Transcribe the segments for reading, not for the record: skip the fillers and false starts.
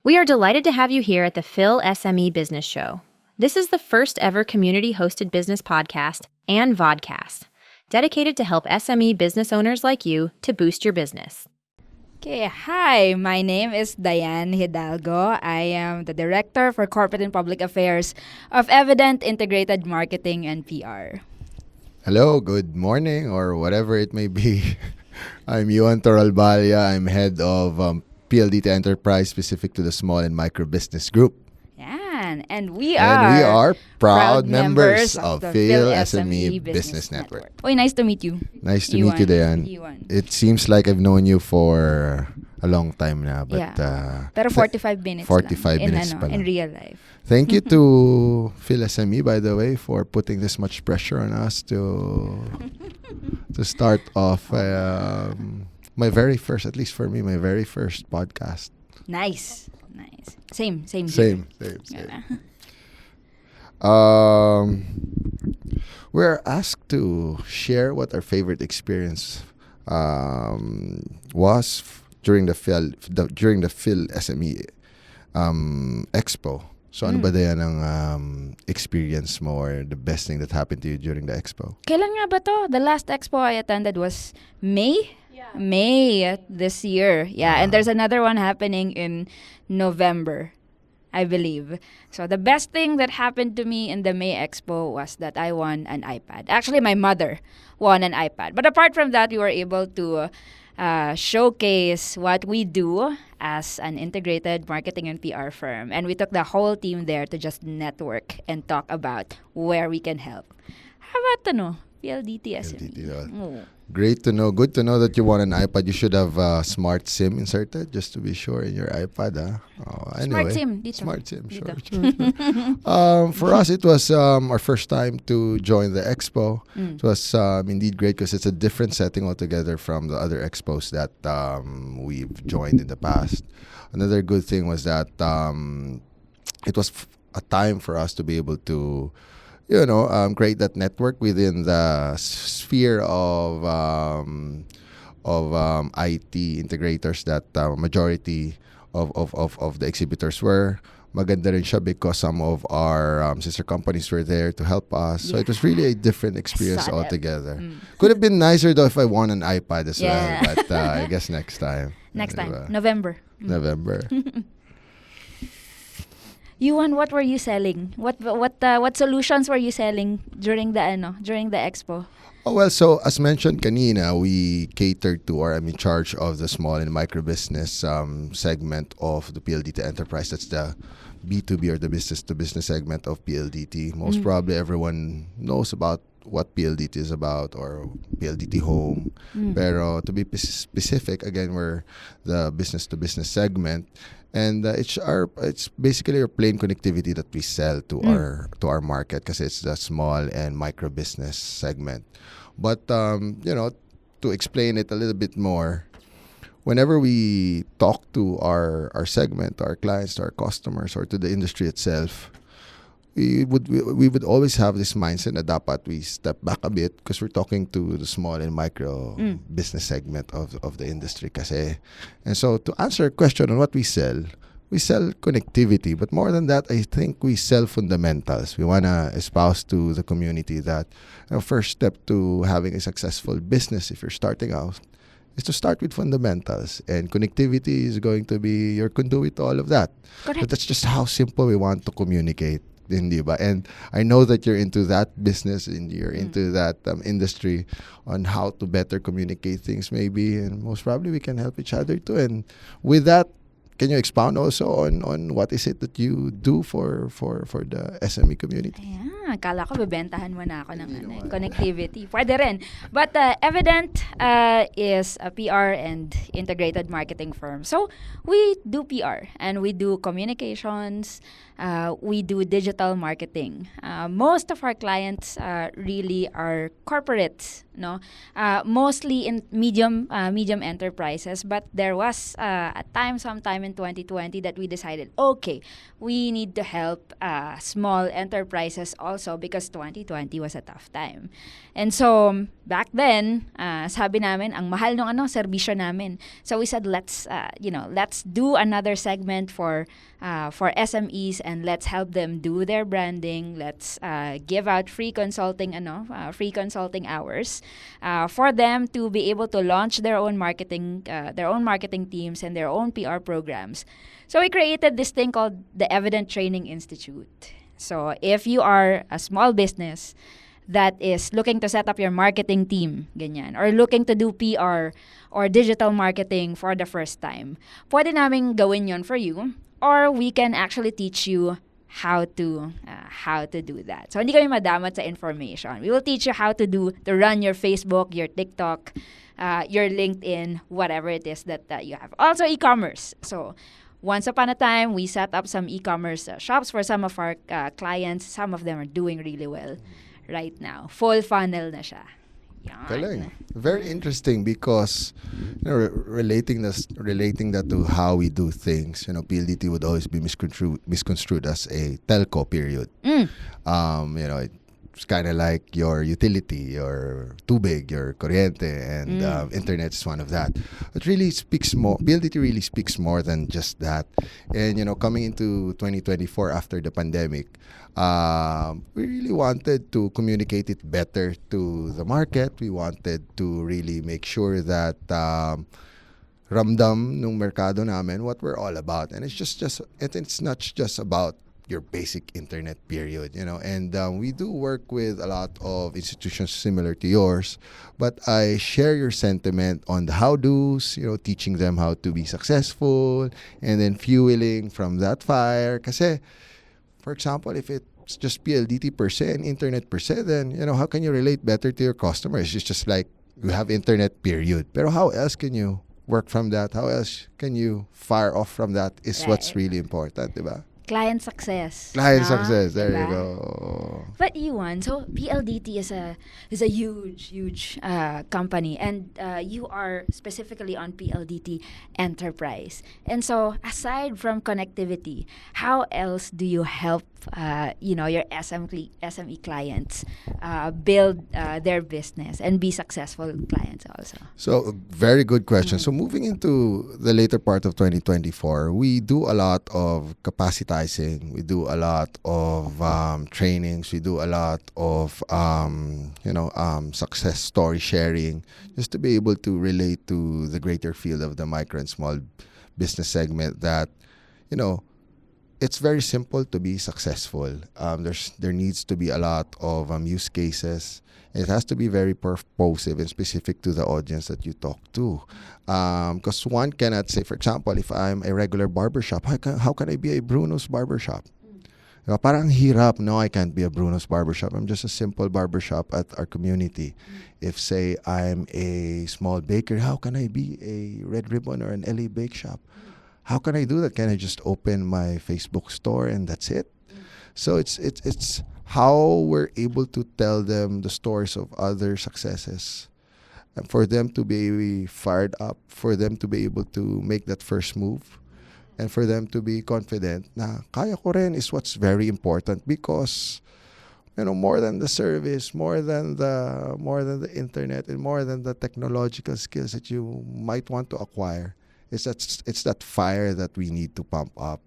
We are delighted to have you here at the PHILSME Business Show. This is the first ever community-hosted business podcast and vodcast, dedicated to help SME business owners like you to boost your business. Okay, hi, my name is Diane Hidalgo. I am the Director for Corporate and Public Affairs of Evident Integrated Marketing and PR. Hello, good morning, or whatever it may be. I'm Euan Toralballa. I'm head of PLDT Enterprise, specific to the small and micro business group. Yan, and we are proud members of the PHILSME Business Network. Oy, nice to meet you. Nice to meet you, Diane. Euan. It seems like I've known you for a long time now, but Pero 45 minutes 45 lang minutes pa lang. in real life. Thank you to PHILSME, by the way, for putting this much pressure on us to start off my very first, at least for me, my very first podcast. Nice. Same. Same. Yeah. We're asked to share what our favorite experience was during the PhilSME Expo. So ano ba yan ang experience mo, or the best thing that happened to you during the Expo? Kailan nga ba to? The last expo I attended was May? Yeah. May this year. Yeah, and there's another one happening in November, I believe. So the best thing that happened to me in the May Expo was that I won an iPad. Actually, my mother won an iPad. But apart from that, we were able to showcase what we do as an integrated marketing and PR firm. And we took the whole team there to just network and talk about where we can help. How about PLDT SME? Great to know. Good to know that you want an iPad. You should have Smart SIM inserted just to be sure in your iPad. Anyway, Smart SIM. Dito. Smart SIM, sure. Dito. For us, it was our first time to join the Expo. It was indeed great because it's a different setting altogether from the other expos that we've joined in the past. Another good thing was that it was a time for us to be able to create that network within the sphere of IT integrators that majority of the exhibitors were. Maganda rin siya because some of our sister companies were there to help us. So it was really a different experience altogether. Could have been nicer though if I won an iPad as well, but I guess next time. Next time, November. Euan, what were you selling? What solutions were you selling during the expo? Oh, well, so as mentioned kanina, we catered to, or I'm in charge of the small and micro business segment of the PLDT Enterprise. That's the B2B, or the business to business segment of PLDT. Most probably everyone knows about what PLDT is about, or PLDT Home. Pero to be specific, again, we're the business to business segment. And it's basically our plain connectivity that we sell to our market, because it's the small and micro business segment. But to explain it a little bit more, whenever we talk to our segment, to our clients, to our customers, or to the industry itself, we would always have this mindset na dapat we step back a bit, because we're talking to the small and micro business segment of the industry kasi. And so to answer a question on what we sell connectivity, but more than that, I think we sell fundamentals. We want to espouse to the community that first step to having a successful business, if you're starting out, is to start with fundamentals, and connectivity is going to be your conduit to all of that. Correct. But that's just how simple we want to communicate. Hindi ba? And I know that you're into that business and you're into that industry on how to better communicate things maybe, and most probably we can help each other too. And with that, can you expound also on what is it that you do for the SME community? Ayan, akala ko bebentahan mo na ako ng connectivity. Pwede rin. But Evident is a PR and integrated marketing firm. So we do PR and we do communications. We do digital marketing. Most of our clients really are corporates no? Mostly in medium enterprises, but there was sometime in 2020 that we decided, okay, we need to help small enterprises also because 2020 was a tough time. And so back then, sabi namin ang mahal ng serbisyo namin. So we said let's do another segment for SMEs and let's help them do their branding. Let's give out free consulting hours for them to be able to launch their own marketing teams and their own PR programs. So we created this thing called the Evident Training Institute. So if you are a small business that is looking to set up your marketing team, ganyan, or looking to do PR or digital marketing for the first time, pwede namin gawin yon for you, or we can actually teach you how to do that. So hindi kami madamot sa information. We will teach you how to run your Facebook, your TikTok, your LinkedIn, whatever it is that you have. Also e-commerce. So once upon a time, we set up some e-commerce shops for some of our clients. Some of them are doing really well right now. Full funnel na siya. Yan. Galing. Very interesting because relating that to how we do things, PLDT would always be misconstrued as a telco period. It's kind of like your utility, your tubig, your kuryente, and internet is one of that. It really speaks more. PLDT really speaks more than just that. And coming into 2024 after the pandemic, we really wanted to communicate it better to the market. We wanted to really make sure that ramdam nung merkado namin what we're all about, and it's not just about your basic internet period, and we do work with a lot of institutions similar to yours, but I share your sentiment on the how-dos, teaching them how to be successful, and then fueling from that fire. Kasi, for example, if it's just PLDT per se and internet per se, then, how can you relate better to your customers? It's just like you have internet period. Pero how else can you work from that? How else can you fire off from that is what's really important, diba? Client success. Success. There diba? You go. But Euan, so PLDT is a huge company, and you are specifically on PLDT Enterprise. And so, aside from connectivity, how else do you help your SME clients build their business and be successful clients also? So, very good question. So, moving into the later part of 2024, we do a lot of capacitizing. We do a lot of trainings. We do a lot of success story sharing, just to be able to relate to the greater field of the micro and small business segment that, it's very simple to be successful. There needs to be a lot of use cases. It has to be very purposive and specific to the audience that you talk to. Because one cannot say, for example, if I'm a regular barbershop, how can I be a Bruno's barbershop? Parang hirap. No, I can't be a Bruno's barbershop. I'm just a simple barbershop at our community. If, say, I'm a small bakery, how can I be a Red Ribbon or an LA Bake Shop? How can I do that? Can I just open my Facebook store and that's it? So it's how we're able to tell them the stories of other successes, and for them to be fired up, for them to be able to make that first move, and for them to be confident na kaya ko rin is what's very important, because more than the service, more than the internet, and more than the technological skills that you might want to acquire, it's that fire that we need to pump up.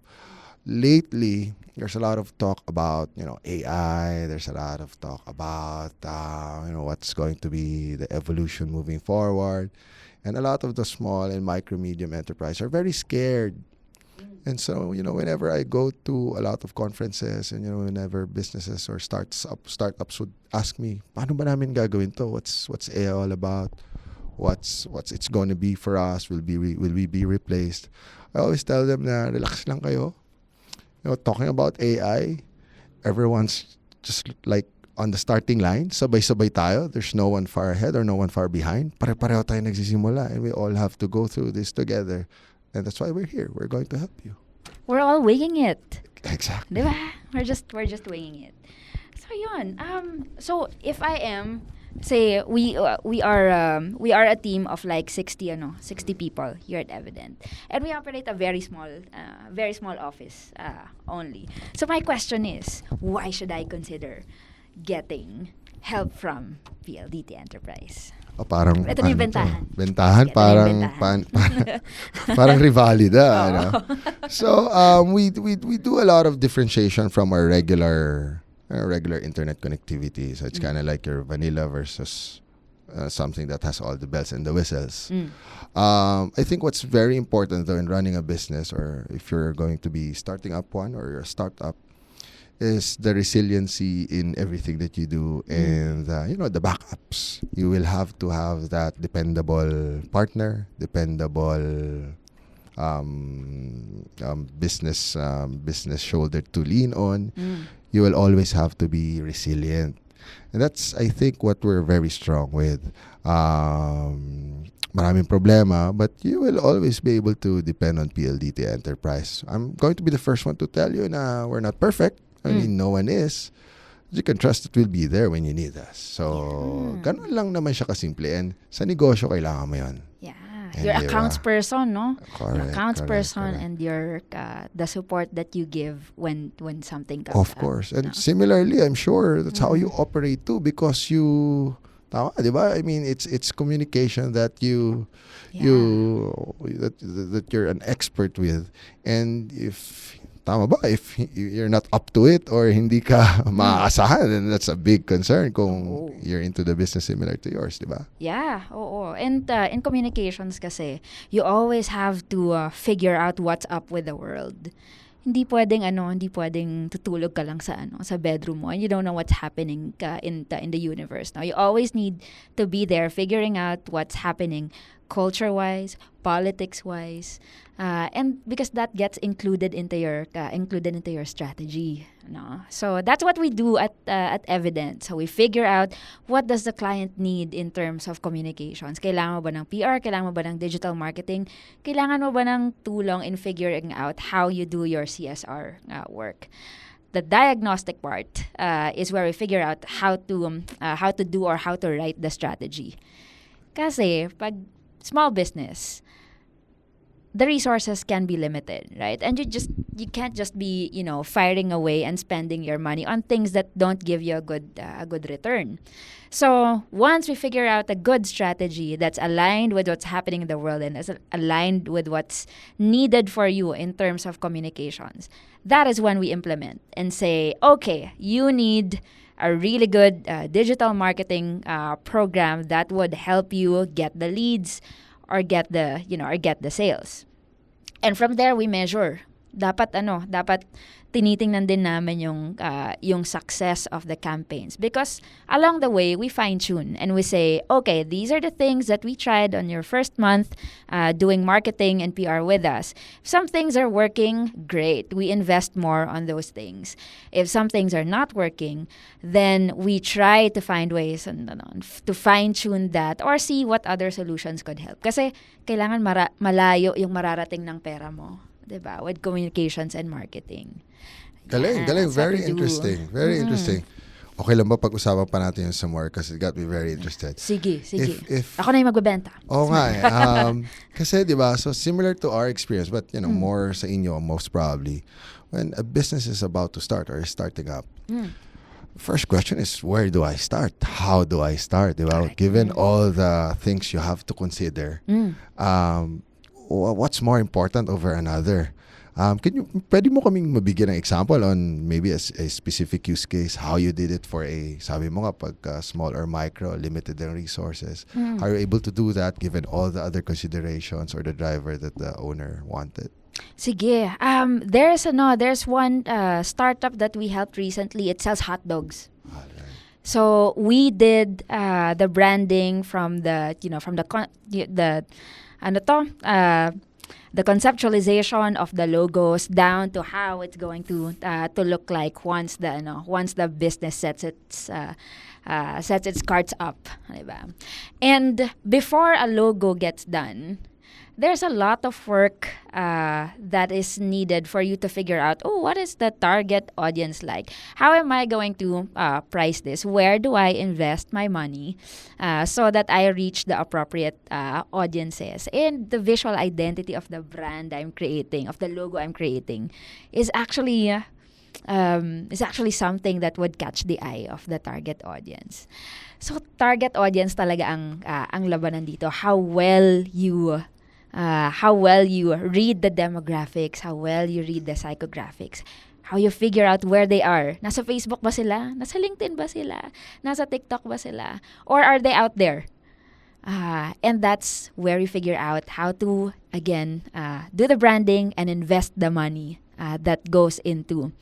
Lately, there's a lot of talk about AI. There's a lot of talk about what's going to be the evolution moving forward, and a lot of the small and micro medium enterprise are very scared. And so whenever I go to a lot of conferences, and whenever businesses or startups would ask me, paano ba namin gagawin to? What's AI all about? What's it's going to be for us? Will we be replaced? I always tell them na relax lang kayo. Talking about AI, everyone's just like on the starting line. Sabay-sabay tayo. There's no one far ahead or no one far behind. Pare-pareho tayo nagsisimula, and we all have to go through this together. And that's why we're here. We're going to help you. We're all winging it. Exactly. Diba? We're just winging it. So yun. So if I am say we are a team of like 60 people here at Evident, and we operate a very small office only. So my question is, why should I consider getting help from PLDT Enterprise? Parang Ito na yung bentahan. Bentahan, Ito na yung parang bentahan. parang rivalida. Ano? So we do a lot of differentiation from our regular internet connectivity. So it's kind of like your vanilla versus something that has all the bells and the whistles. I think what's very important though in running a business, or if you're going to be starting up one or you're a startup, is the resiliency in everything that you do, and the backups. You will have to have that dependable partner, dependable business shoulder to lean on. You will always have to be resilient, and that's, I think, what we're very strong with. Maraming problema, but you will always be able to depend on PLDT Enterprise. I'm going to be the first one to tell you na we're not perfect. I mean, no one is. You can trust that we'll be there when you need us. So, ganun lang naman siya kasimple. And sa negosyo, kailangan mo yun. Yeah. And Your accounts person, no? Correct, Your accounts person, correct. and your the support that you give when something comes Of up. course. And No? similarly, I'm sure that's how you operate too, because you, tama, di ba? I mean, it's communication that that you're an expert with. And if tama ba, if you're not up to it or hindi ka maaasahan, then that's a big concern kung you're into the business similar to yours, di ba? Yeah, oo. And in communications kasi, you always have to figure out what's up with the world. Hindi pwedeng tutulog ka lang sa bedroom mo and you don't know what's happening in the universe. Now, you always need to be there figuring out what's happening culture-wise, politics-wise, and because that gets included into your strategy. No? So that's what we do at Evident. So we figure out what does the client need in terms of communications. Kailangan mo ba ng PR? Kailangan mo ba ng digital marketing? Kailangan mo ba ng tulong in figuring out how you do your CSR work? The diagnostic part is where we figure out how to do or how to write the strategy. Kasi pag small business, the resources can be limited, right? And you can't just be, firing away and spending your money on things that don't give you a good return. So once we figure out a good strategy that's aligned with what's happening in the world and is aligned with what's needed for you in terms of communications, that is when we implement and say, okay, you need a really good digital marketing program that would help you get the leads or get the sales. And from there we measure. Dapat tinitingnan din namin yung success of the campaigns, because along the way we fine tune and we say, okay, these are the things that we tried on your first month doing marketing and PR with us. If some things are working, great, we invest more on those things. If some things are not working, then we try to find ways to fine tune that or see what other solutions could help. Kasi kailangan malayo yung mararating ng pera mo, diba? With communications and marketing. Galing. Very interesting. Very interesting. Okay lang ba pag-usapan pa natin yung some more, kasi it got me very interested. Sige. If Ako na yung magbebenta. Oo nga eh. Kasi diba, so similar to our experience, but more sa inyo most probably, when a business is about to start or is starting up, first question is, where do I start? How do I start? Diba? Given all the things you have to consider, what's more important over another? Pwede mo kaming mabigyan ng example on maybe a specific use case, how you did it for sabi mo nga, pag small or micro, limited ang resources. Are you able to do that given all the other considerations or the driver that the owner wanted? Sige. There's one startup that we helped recently. It sells hot dogs. So we did the branding from the conceptualization of the logos down to how it's going to look like once the business sets its cards up, diba? And before a logo gets done, there's a lot of work that is needed for you to figure out, oh, what is the target audience like? How am I going to price this? Where do I invest my money so that I reach the appropriate audiences? And the visual identity of the brand I'm creating, of the logo I'm creating, is actually something that would catch the eye of the target audience. So target audience talaga ang labanan dito. How well you read the demographics, how well you read the psychographics, how you figure out where they are. Nasa Facebook ba sila? Nasa LinkedIn ba sila? Nasa TikTok ba sila? Or are they out there? And that's where you figure out how to, again, do the branding and invest the money that goes into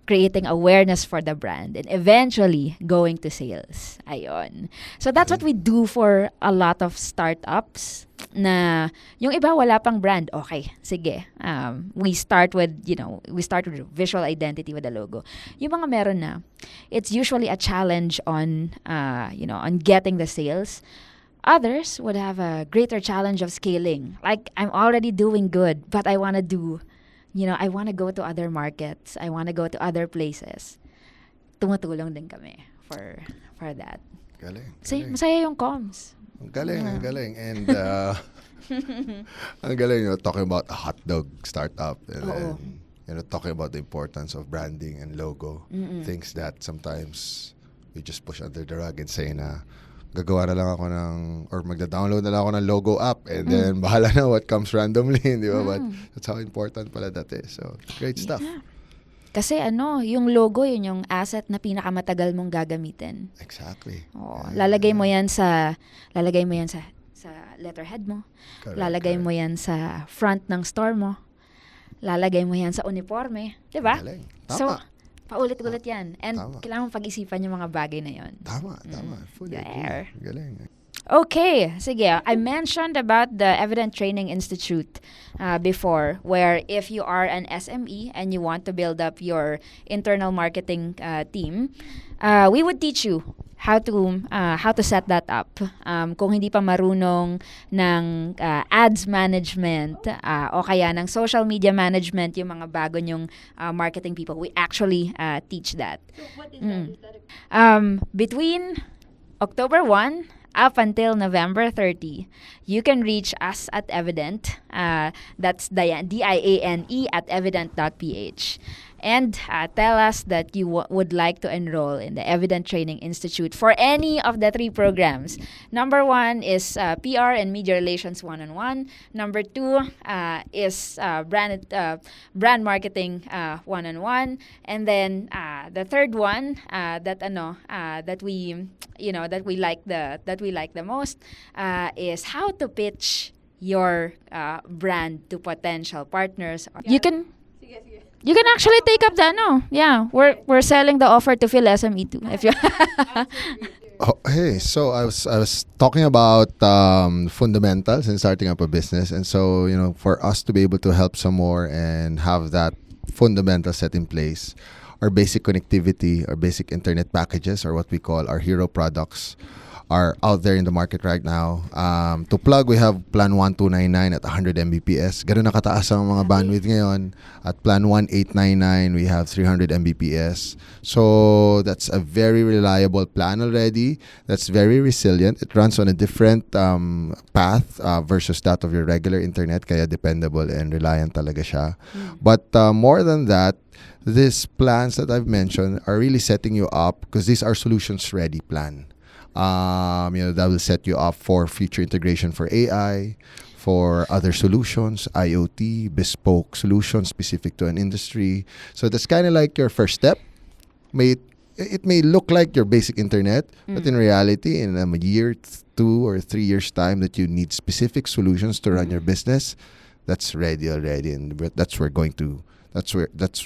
creating awareness for the brand and eventually going to sales. Ayun. So that's what we do for a lot of startups na yung iba wala pang brand. Okay, sige. We start with visual identity with the logo. Yung mga meron na, it's usually a challenge on getting the sales. Others would have a greater challenge of scaling. Like, I'm already doing good, but I want to do, I want to go to other markets. I want to go to other places. Tumutulong din kami for that. Galing. Masaya yung comms. Ang galing. And ang galing, talking about a hot dog startup and then, talking about the importance of branding and logo. Things that sometimes we just push under the rug and say na, gagawa na lang ako or magda-download na lang ako ng logo app and then bahala na what comes randomly, di ba? But that's how important pala that is. So, great stuff. Yeah. Kasi yung logo, yun yung asset na pinakamatagal mong gagamitin. Exactly. Lalagay mo yan sa letterhead mo. Correct, lalagay mo yan sa front ng store mo. Lalagay mo yan sa uniforme. Di ba? Tama. So, paulit-ulit yan. And Tama. kailangan pag-isipan yung mga bagay na yon. Tama. Fully agree. Galing. Okay, sige. I mentioned about the Evident Training Institute before, where if you are an SME and you want to build up your internal marketing team, we would teach you how to set that up. Kung hindi pa marunong ng ads management o kaya ng social media management, yung mga bago nyong marketing people, we actually teach that. So what is that? Between October 1 up until November 30, you can reach us at Evident. That's Diane, DIANE at evident.ph. And tell us that you would like to enroll in the Evident Training Institute for any of the 3 programs. Number 1 is PR and Media Relations 101. Number 2 is brand marketing 101. And then the third one that we like the most is how to pitch your brand to potential partners. You can actually take up the Yeah, we're selling the offer to PhilSME too. If you Hey, so I was talking about fundamentals in starting up a business, and so for us to be able to help some more and have that fundamental set in place, our basic connectivity, our basic internet packages, or what we call our hero products, are out there in the market right now. To plug, we have Plan 1299 at 100 Mbps. Ganun na kataas ang mga bandwidth ngayon. At Plan 1899, we have 300 Mbps. So that's a very reliable plan already. That's very resilient. It runs on a different path versus that of your regular internet. Kaya dependable and reliant talaga siya. But more than that, these plans that I've mentioned are really setting you up because these are solutions-ready plan. That will set you up for future integration for AI, for other solutions, IoT, bespoke solutions specific to an industry. So that's kind of like your first step. It may look like your basic internet, but in reality, in a year, 2 or 3 years time that you need specific solutions to run your business, that's ready already, and that's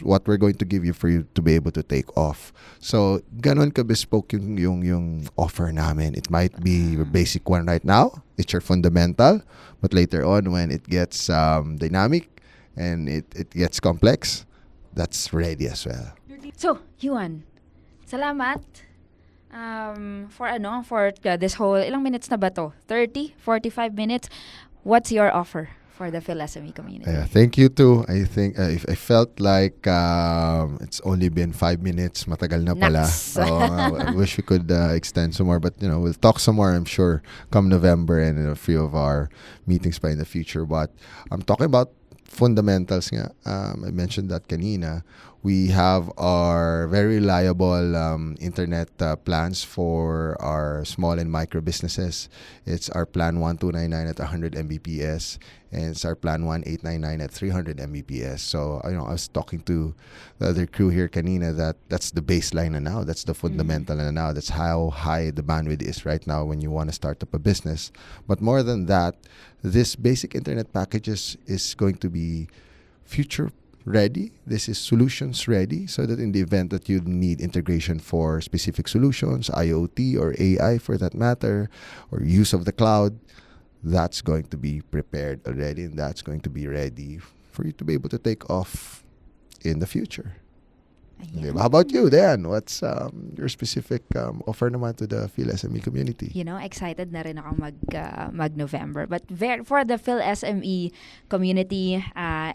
what we're going to give you for you to be able to take off. So, ganon ka bespoke yung offer namin. It might be your basic one right now. It's your fundamental. But later on, when it gets dynamic and it gets complex, that's ready as well. So, Euan, salamat for this whole, ilang minutes na ba to? 30? 45 minutes? what's your offer for the PhilSME community? Yeah, thank you too. I think if I felt like it's only been 5 minutes, matagal na pala. Naks. I wish we could extend some more, but we'll talk some more, I'm sure, come November and in a few of our meetings pa in the future. But I'm talking about fundamentals nga. I mentioned that kanina. We have our very reliable internet plans for our small and micro businesses. It's our plan 1299 at 100 Mbps, and it's our plan 1899 at 300 Mbps. So I was talking to the other crew here kanina that's the baseline na now. That's the fundamental na now. That's how high the bandwidth is right now when you want to start up a business. But more than that, this basic internet packages is going to be future ready. This is solutions ready, so that in the event that you need integration for specific solutions, IoT or AI for that matter, or use of the cloud, that's going to be prepared already, and that's going to be ready for you to be able to take off in the future. Ayan. How about you, Dan? What's your specific offer naman to the PhilSME community? Excited na rin ako mag-November. But for the PhilSME community,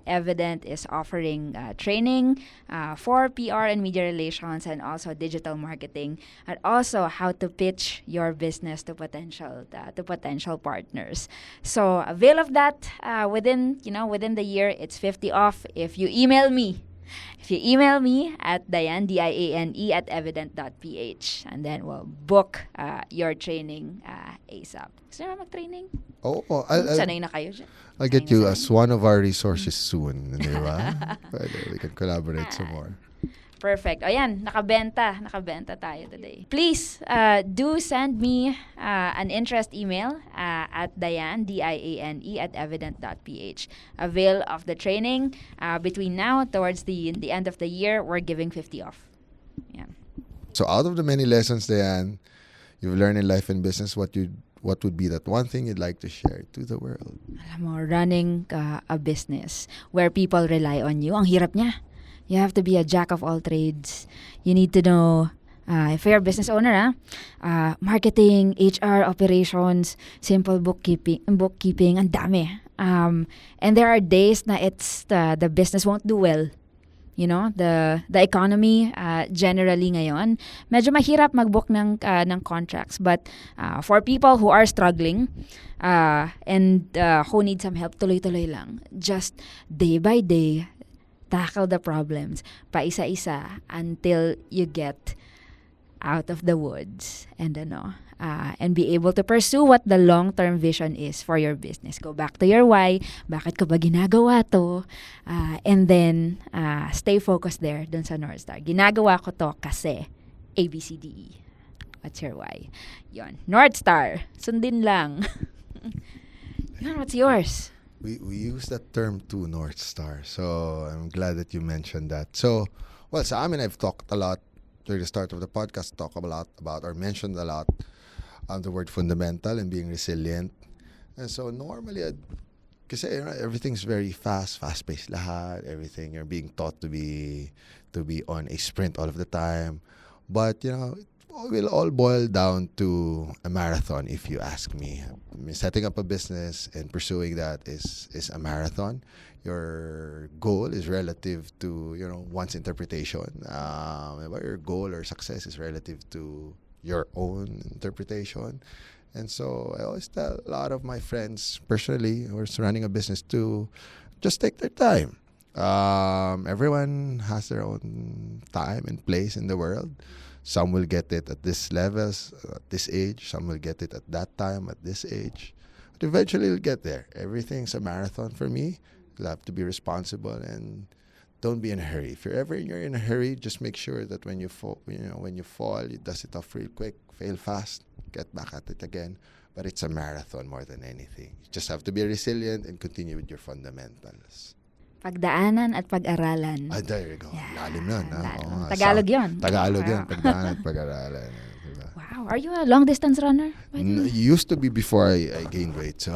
Evident is offering training for PR and media relations, and also digital marketing, and also how to pitch your business to potential partners. So avail of that within the year. It's 50 off if you email me. If you email me at Diane, Diane at evident.ph, and then we'll book your training ASAP. Gusto nyo mag-training? Sanay na kayo dyan. I'll get you as one of our resources soon. Di ba? We can collaborate some more. Perfect. Ayan, nakabenta tayo today. Please do send me an interest email at Diane, Diane at evident.ph. Avail of the training between now towards the end of the year. We're giving 50 off. Yeah. So out of the many lessons, Diane, you've learned in life and business, what would be that one thing you'd like to share to the world? Alam mo, running a business where people rely on you, ang hirap niya. You have to be a jack of all trades. You need to know, if you're a business owner, marketing, HR, operations, simple bookkeeping, ang dami. And there are days na it's the business won't do well. The economy generally ngayon, medyo mahirap mag-book ng contracts. But for people who are struggling and who need some help, tuloy-tuloy lang. Just day by day, tackle the problems, paisa-isa, until you get out of the woods and be able to pursue what the long-term vision is for your business. Go back to your why. Bakit ko ba ginagawa to? And then stay focused there dun sa North Star. Ginagawa ko to kasi ABCDE. What's your why? Yon. North Star. Sundin lang. What's yours? We use that term too, North Star. So I'm glad that you mentioned that. So, sa amin, I've talked a lot during the start of the podcast, mentioned a lot the word fundamental and being resilient. And so normally, kasi everything's very fast-paced lahat. Everything you're being taught to be on a sprint all of the time. But it will all boil down to a marathon, if you ask me. Setting up a business and pursuing that is a marathon. Your goal is relative to one's interpretation. Your goal or success is relative to your own interpretation. And so I always tell a lot of my friends personally who are running a business to just take their time. Everyone has their own time and place in the world. Some will get it at this level, at this age. Some will get it at that time, at this age. But eventually you'll get there. Everything's a marathon for me. You'll have to be responsible and don't be in a hurry. If you're in a hurry, just make sure that when you fall, you dust it off real quick, fail fast, get back at it again. But it's a marathon more than anything. You just have to be resilient and continue with your fundamentals. Pagdaanan at pag-aralan. There you go. Yeah. Lalim nun. Tagalog yun. Tagalog yun. Pagdaanan at pag-aralan. Diba? Wow. Are you a long-distance runner? Used to be before I gained weight. So,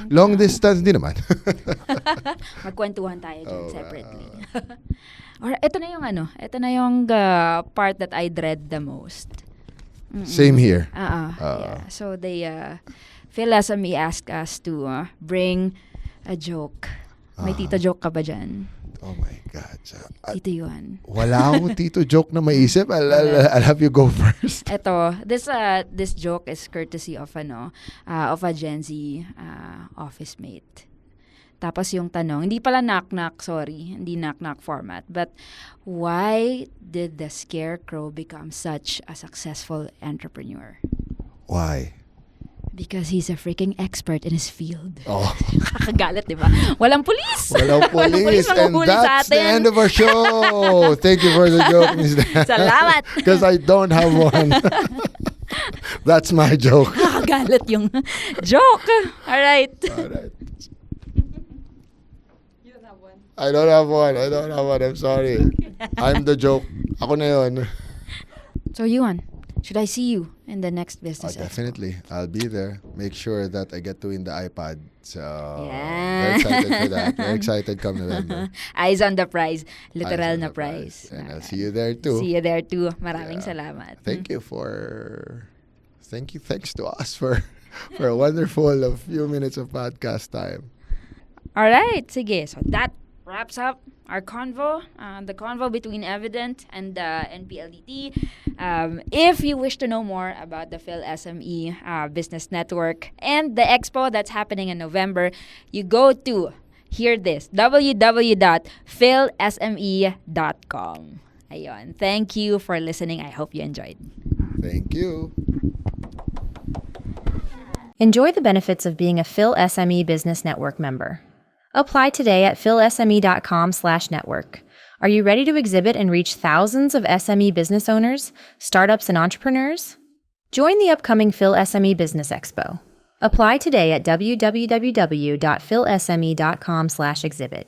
long distance, di naman. Magkwentuhan tayo dyan separately. Or ito na yung part that I dread the most. Same here. Yeah. So PhilSME asked us to bring a joke. May tito joke ka ba dyan? Oh my God. Tito Euan. Wala akong tito joke na maisip. I'll have you go first. Ito, this joke is courtesy of a Gen Z office mate. Tapos yung tanong, hindi pala knock-knock, sorry, hindi knock-knock format, but why did the scarecrow become such a successful entrepreneur? Why? Because he's a freaking expert in his field. Oh. Kakagalit, di ba? Walang pulis! Walang pulis. And that's the end of our show. Thank you for the joke, Ms. Dan. Salamat! Because I don't have one. That's my joke. Kakagalit yung joke. Alright. I don't have one. I'm sorry. I'm the joke. Ako na yun. So, Euan, should I see you in the next business? Definitely. I'll be there. Make sure that I get to win the iPad. So, yeah. Very excited for that. Very excited come November. Eyes on the prize. Literal na prize. And I'll see you there too. See you there too. Maraming salamat. Thanks to us for a wonderful few minutes of podcast time. All right. Sige. So that wraps up our convo, the convo between Evident and PLDT. If you wish to know more about the PhilSME Business Network and the Expo that's happening in November, you go to, hear this, www.philsme.com. Ayun. Thank you for listening. I hope you enjoyed. Thank you. Enjoy the benefits of being a PhilSME Business Network member. Apply today at philsme.com/network. Are you ready to exhibit and reach thousands of SME business owners, startups, and entrepreneurs? Join the upcoming PhilSME Business Expo. Apply today at www.philsme.com/exhibit.